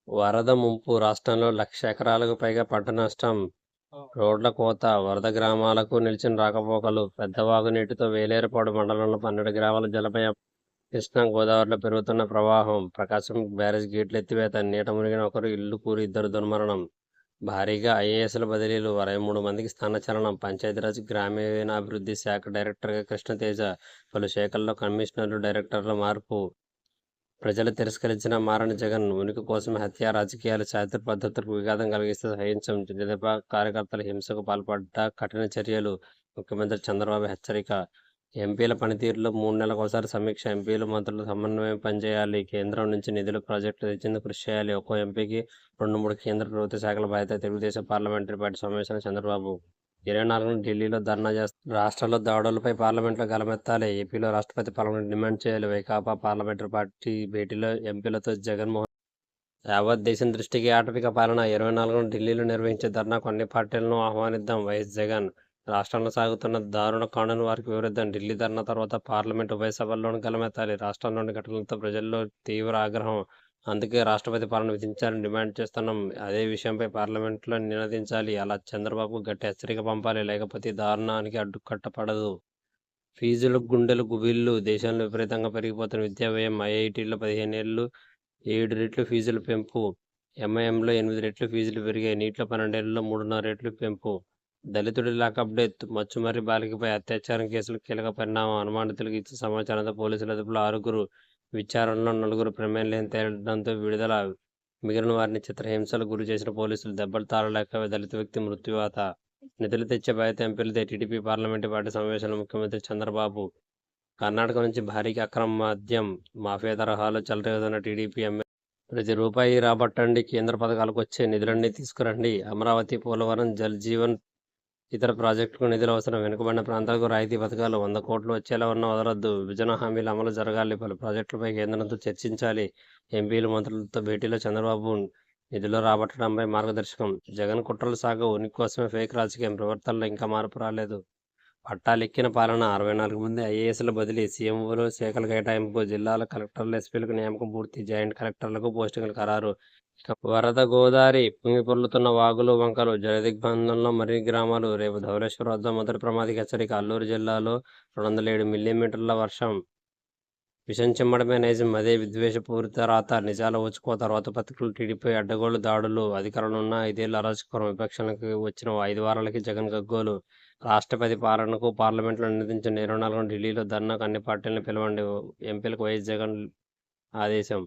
వరద ముంపు రాష్ట్రంలో 1,00,000 ఎకరాలకు పైగా పంట నష్టం. రోడ్ల కోత, వరద గ్రామాలకు నిలిచిన రాకపోకలు. పెద్ద వాగునీటితో వేలేరుపాడు మండలంలో 12 గ్రామాల జలమయం. కృష్ణా, గోదావరిలో పెరుగుతున్న ప్రవాహం. ప్రకాశం బ్యారేజ్ గేట్లు ఎత్తివేత. నీట మునిగిన ఒకరు, ఇల్లు కూలి ఇద్దరు దుర్మరణం. భారీగా ఐఏఎస్ల బదిలీలు. 23 మందికి స్థానచలనం. పంచాయతీరాజ్ గ్రామీణాభివృద్ధి శాఖ డైరెక్టర్గా కృష్ణతేజ. పలు శాఖల్లో కమిషనర్లు, డైరెక్టర్ల మార్పు. ప్రజలు తిరస్కరించినా మారని జగన్. ఉనికి కోసమే హత్య రాజకీయాలు. శాస్త్ర పద్ధతులకు విఘాతం కలిగిస్తే సహించం. తెదేపా కార్యకర్తల హింసకు పాల్పడ్డ కఠిన చర్యలు. ముఖ్యమంత్రి చంద్రబాబు హెచ్చరిక. ఎంపీల పనితీరులో 3 నెలలకోసారి సమీక్ష. ఎంపీలు, మంత్రులు సమన్వయం పనిచేయాలి. కేంద్రం నుంచి నిధులు, ప్రాజెక్టులు తెచ్చేందుకు కృషి చేయాలి. ఒక్కో ఎంపీకి 2-3 కేంద్ర ప్రభుత్వ శాఖల బాధ్యత. తెలుగుదేశం పార్లమెంటరీ పార్టీ సమావేశంలో చంద్రబాబు. 24న ఢిల్లీలో ధర్నా చేస్తారు. రాష్ట్రాల్లో దాడులపై పార్లమెంట్లో గలమెత్తాలి. ఏపీలో రాష్ట్రపతి పాలన డిమాండ్ చేయాలి. వైకాపా పార్లమెంటరీ పార్టీ భేటీలో ఎంపీలతో జగన్మోహన్. యావత్ దేశం దృష్టికి ఆటవిక పాలన. 24న ఢిల్లీలో నిర్వహించే ధర్నాకు అన్ని పార్టీలను ఆహ్వానిద్దాం. వైఎస్ జగన్. రాష్ట్రంలో సాగుతున్న దారుణ కాండను వారికి వివరిద్దాం. ఢిల్లీ ధర్నా తర్వాత పార్లమెంట్ ఉభయ సభల్లోనూ గలమెత్తాలి. రాష్ట్రంలోని ఘటనలతో ప్రజల్లో తీవ్ర ఆగ్రహం. అందుకే రాష్ట్రపతి పాలన విధించాలని డిమాండ్ చేస్తున్నాం. అదే విషయంపై పార్లమెంట్లో నినదించాలి. అలా చంద్రబాబుకు గట్టి హెచ్చరిక పంపాలి. లేకపోతే ఈ దారుణానికి అడ్డుకట్టపడదు. ఫీజులు గుండెలు గుబిళ్లు. దేశంలో విపరీతంగా పెరిగిపోతున్న విద్యా వ్యయం. ఐఐటీల్లో 15 ఏళ్లు 7 రెట్లు ఫీజుల పెంపు. ఎంఐఎంలో 8 రెట్లు ఫీజులు పెరిగాయి. నీట్లో 12 ఏళ్లలో 3.5 రెట్లు పెంపు. దళితుడి లాకప్ డెత్. మచ్చుమర్రి బాలికపై అత్యాచారం కేసులో కీలక పరిణామం. అనుమానితులకు ఇచ్చిన సమాచారంతో పోలీసుల అదుపులో 6. విచారణలో 4 ప్రమేయం లేని తేలడంతో విడుదల. మిగిలిన వారిని చిత్రహింసలకు గురి చేసిన పోలీసులు. దెబ్బలు తాళలేక దళిత వ్యక్తి మృత్యువాత. నిధులు తెచ్చే బాధ్యత ఎంపీలదే. టీడీపీ పార్లమెంటు పార్టీ సమావేశంలో ముఖ్యమంత్రి చంద్రబాబు. కర్ణాటక నుంచి భారీగా అక్రమ మద్యం మాఫియా తరహాలో చెలరేగుతున్న టీడీపీ ఎమ్మెల్యే. ప్రతి రూపాయి రాబట్టండి. కేంద్ర పథకాలకు వచ్చే నిధులన్నీ తీసుకురండి. అమరావతి, పోలవరం, జల్ జీవన్, ఇతర ప్రాజెక్టులకు నిధులు అవసరం. వెనుకబడిన ప్రాంతాలకు రాయితీ పథకాలు. 100 కోట్లు వచ్చేలా ఉన్న వదలొద్దు. విభజన హామీల అమలు జరగాలి. పలు ప్రాజెక్టులపై కేంద్రంతో చర్చించాలి. ఎంపీలు, మంత్రులతో భేటీలో చంద్రబాబు. నిధులు రాబట్టడంపై మార్గదర్శకం. జగన్ కుట్రలు సాగవు. ఉనికి కోసమే ఫేక్ రాజకీయం. ప్రవర్తనలో ఇంకా మార్పు రాలేదు. పట్టాలెక్కిన పాలన. 64 మంది ఐఏఎస్ల బదిలీ. సీఎంఓలు, శాఖల కేటాయింపు. జిల్లాల కలెక్టర్లు, ఎస్పీలకు నియామకం పూర్తి. జాయింట్ కలెక్టర్లకు పోస్టింగులు ఖరారు. వరద. గోదావరి పొంగి పొర్లుతున్న వాగులు, వంకలు. జలదిగ్బంధంలో మరిన్ని గ్రామాలు. రేపు ధవళేశ్వరం వద్ద మొదటి ప్రమాదక హెచ్చరిక. అల్లూరు జిల్లాలో 207 మిల్లీమీటర్ల వర్షం. విషం చిమ్మడమే నైజం. అదే విద్వేషపూరిత రాత. నిజాల ఊచుకోత. పత్రికలు. టీడీపీ అడ్డగోలు దాడులు. అధికారంలో ఉన్న 5 ఏళ్ల అరాచకం. విపక్షాలకు వచ్చిన 5 వారాలకి జగన్ గగ్గోలు. రాష్ట్రపతి పాలనకు పార్లమెంట్లో నినదించండి. 24న ఢిల్లీలో ధర్నాకు అన్ని పార్టీలను పిలవండి. ఎంపీలకు వైఎస్ జగన్ ఆదేశం.